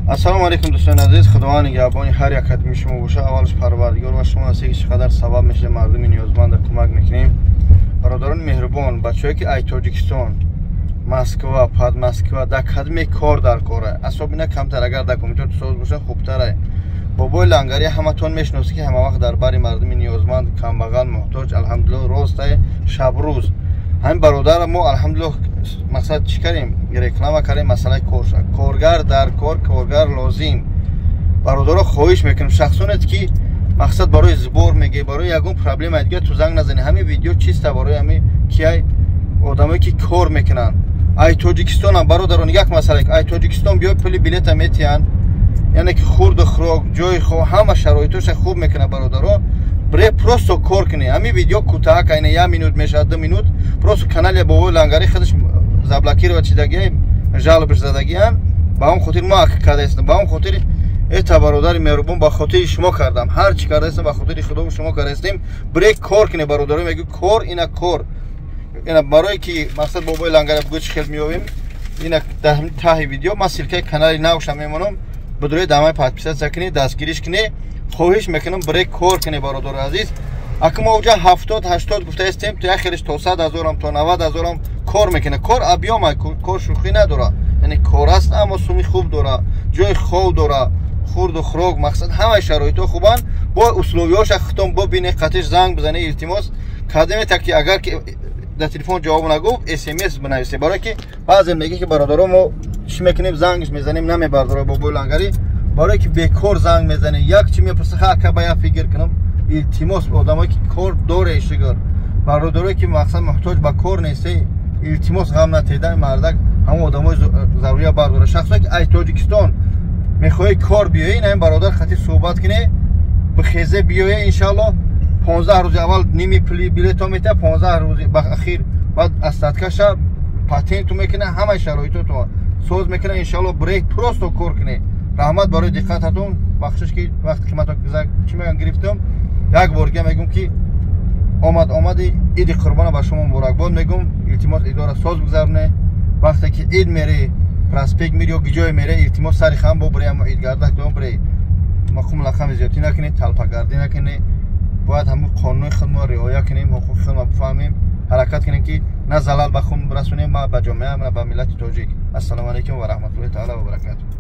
ассалому алейкум дӯстони азиз, худовани гиёҳбони ҳар як қадами шумо боша. Аввалш парвардигор ва шумо ҳастед ки чӣ қадар сабаб мешавед мардуми ниёзманда кӯмак мекунем. бародарони меҳрубон, бачаҳое ки ай Тоҷикистон, Москва, пад Москва да кадаме кор дар кора. Асобина камтар, агар да компютер соз бошад хубтар. бобои лангари ҳаматон мешиносед ки ҳама вақт дар бари мардуми ниёзманд, камбағал, муҳтоҷ алҳамдулиллоҳ рост шабрӯз. ҳамин бародар мо алҳамдулиллоҳ мақсад чӣ кардем? Реклама кардем масъалаи корша. Коргар дар кор, коргар лозим. бародаро хоҳиш мекунем шахсонете ки мақсад барои збор мегӯяд, барои ягон проблема дигар ту занг назанӣ. ҳамин видео чиста барои ҳамин кияй одамое ки кор мекунанд. ай Тоҷикистонам бародарон, як масъала, ай Тоҷикистон биё пули билета метиҳанд, яъне ки хурду хӯрок, ҷои хоб, ҳама шароитоша хуб мекунад бародаро. бре просто кор кунӣ. ҳамин видео кӯтаҳак айна 1 минут мешавад, 2 минут, просто канали бобои лангари худаш заблокировать шидагия, жалобиш задагиян. ба он хотир мо кардастем, ба он хотир эта бародари меҳрубон, ба хотири шумо кардам. ҳар чӣ кардастем ба хотири худо шумо кардастем. бре кор кунӣ бародаро, мегӯ кор, ина кор. ина барое ки мақсад бобои лангари бугӯ чӣ хел меёвем. ина дар таҳи видео ман силкаи канали навша мемонам. бидурӯи дамаи подписатсия кунӣ, дастгириш кунӣ. хоҳиш мекунам бре кор кунӣ бародари азиз. ака мо уҷа 70-80 гуфтаистем, то яхелиш то 100,000 то 90,000 кор мекунад. кор объёма, кор шӯхӣ надора. яъне кор аст, аммо суми хуб дора, ҷои хоб дора, хурду хӯрок, мақсад ҳамаи шароитҳо хубанд. бо условиҳоша хитом бобинӣ, қатиш занг бизанӣ, илтимос кардем ки агар ки дар телефон ҷавоб нагуфт SMS бинависед. барое ки баъзе мега ки бародаро мо чӣ мекунем, зангш мезанем, намебардора бобои лангари. барое ки бекор занг мезанем, як чӣ мепурса, ҳака ба як фикр кунам. илтимос одамое ки кор доре шигар, бародарое ки мақсад муҳтоҷ ба кор несте, илтимос ғам натедан мардак, ҳамон одамои зарурия бардора. шахсое ки ай Тоҷикистон мехоҳӣ кор биёӣ, ин бародар хати суҳбат кунӣ, бихезе биёӣ иншаллоҳ. 15 рӯзи аввал ними пули билето метиҳад, 15 рӯзи ба ахир баъд астаткаша патенту мекуна, ҳамаи шароитоту соз мекуна. иншаллоҳ брейк просто кор кунӣ. раҳмат барои диққататон. бахшиш ки вақти ки мато чӣ мегӯям гирифтам. як борга мегӯм ки омади иди қурбона ба шумо муборакбод мегӯм. илтимос идора соз гузаронед. вақте ки ид мерӣ, проспект мери ё гиҷое мерӣ, илтимос сари хам бо бирем, идгардак дом бирӣ. мақум лақами зиёдӣ накунед, талпагардӣ накунед. бояд ҳамун қонуни худмо риоя кунем, ҳуқуқи худмо бифаҳмем, ҳаракат кунем ки на залал ба худ расонем, ба ҷомеа, ба миллати тоҷик. ассалому алайкум ва раҳматуллоҳи таъала ва баракатуҳ.